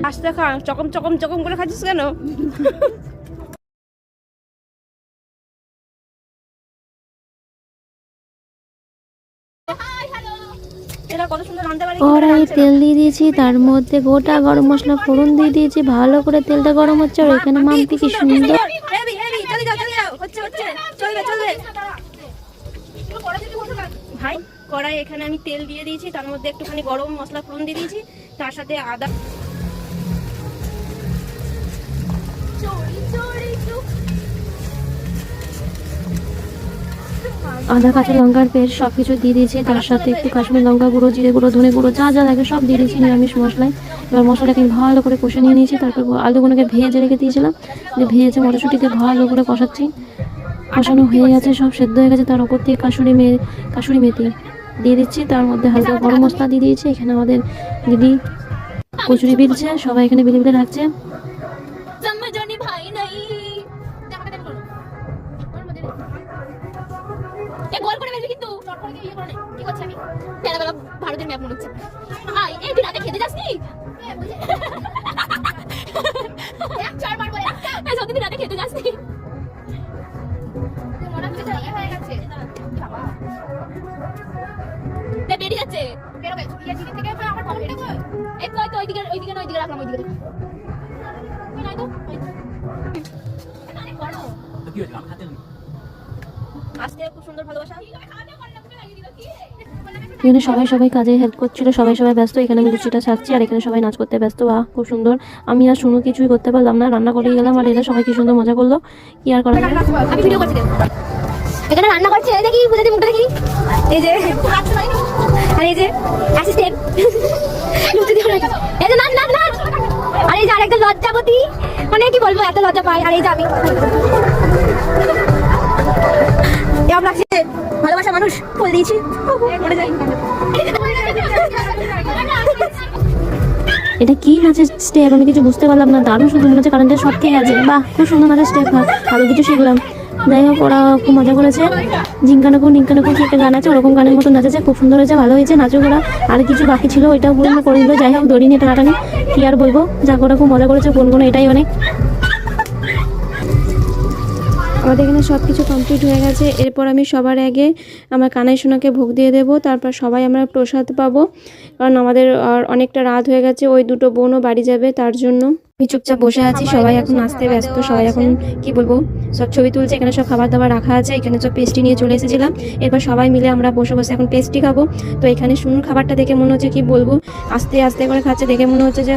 আস্তে খা, চকম চকম চকম করে খাচ্ছিস কেন? কড়াইয়ে তেল দিয়ে দিয়েছি, তার মধ্যে গোটা গরম মশলা ফোড়ন দিয়ে দিয়েছি। ভালো করে তেলটা গরম হচ্ছে, আর এখানে মাম্পি কি সুন্দর ভাই কড়াই এখানে আমি তেল দিয়ে দিয়েছি, তার মধ্যে একটুখানি গরম মশলা ফোড়ন দিয়ে দিয়েছি, তার সাথে আদা আদা কাঁচা লঙ্কার পেস্ট সবকিছু দিয়ে দিয়েছি। তার সাথে একটু কাশ্মীর লঙ্কা গুঁড়ো, জিরে গুঁড়ো, ধনে গুঁড়ো, যা যা লাগে সব দিয়ে দিয়েছি নিরামিষ মশলায়। এবার মশলাটাকে ভালো করে কষে নিয়ে নিয়েছি। তারপর আলুগুলোকে ভেজে রেখে দিয়েছিলাম, যে ভেজে মটরশুঁটিতে ভালো করে কষাচ্ছি। কষানো হয়ে গেছে, সব সেদ্ধ হয়ে গেছে। তার উপর থেকে কাসুরি মেথি দিয়ে দিচ্ছি। তার মধ্যে হালকা গরম মশলা দিয়ে দিয়েছি। এখানে আমাদের দিদি কচুরি বিলছে, সবাই এখানে বিলে বিলে রাখছে। ভারতের ম্যাপ মনে হচ্ছে। এই তুই রাতে খেতে যাসনি? সত্যি তুই রাতে খেতে যাসনি? বেরিয়ে যাচ্ছে। ওইদিকে রাখলাম, ওইদিকে আজকে খুব সুন্দর ভালোবাসা। এখানে সবাই কাজে হেল্প করছিল, সবাই ব্যস্ত। এখানে আমি লুচিটা ছাড়ছি, আর এখানে সবাই নাচ করতে ব্যস্ত। বাহ, খুব সুন্দর। আমি আর শুনো কিছুই করতে পারলাম না, রান্না করে গেলাম। আর এরা সবাই কি সুন্দর মজা করলো, কি আর করা যাবে। আমি ভিডিও করছি, এখানে রান্না করছে। এই দেখি, বুঝাতে মুখটা দেখি। এই যে আর এই যে অ্যাসিস্ট্যান্ট লুচি দিয়ে রাখা। এই যে নাচ নাচ নাচ। আর এই যে আরেকটা লজ্জাবতী, মানে কি বলবো, এত লজ্জা পাই। আর এই যে আমি এরকম লাগছে, ভালোবাসা মানুষ ফুল দিয়েছি, মরে যাই। এটা কি নাচের স্টেপ আমি কিছু বুঝতে পারলাম না। দারুণ সুন্দর মনে হচ্ছে, কারেন্টের শর্ট খেয়ে আছে। বাহ, খুব সুন্দর নাচের স্টেপ, ভালো কিছু শিখলাম। যাই হোক, ওরা খুব মজা করেছে। জিঙ্কানাকু নিঙ্কানাকু কি একটা গান আছে, ওরকম গানের মতো নাচেছে, খুব সুন্দর হয়েছে, ভালো হয়েছে নাচগুলো। আর কিছু বাকি ছিল, ওইটাও পূর্ণ করে দিল। যাই হোক, দড়ি নিয়ে টানাটানি, কি আর বলবো, যাক ওরা খুব মজা করেছে। কোনো এটাই অনেক। আমাদের এখানে সব কিছু কমপ্লিট হয়ে গেছে। এরপর আমি সবার আগে আমার কানাই সোনাকে ভোগ দিয়ে দেবো, তারপর সবাই আমরা প্রসাদ পাবো। কারণ আমাদের আর অনেকটা রাত হয়ে গেছে, ওই দুটো বোনও বাড়ি যাবে, তার জন্য আমি চুপচাপ বসে আছি। সবাই এখন নাচতে ব্যস্ত, সবাই এখন কি বলবো, সব ছবি তুলছে। এখানে সব খাবার দাবার রাখা আছে, এখানে সব পেস্ট্রি নিয়ে চলে এসেছিলাম। এরপর সবাই মিলে আমরা বসে বসে এখন পেস্ট্রি খাবো। তো এখানে শুনুন, খাবারটা দেখে মনে হচ্ছে কি বলবো, আস্তে আস্তে করে খাচ্ছে, দেখে মনে হচ্ছে যে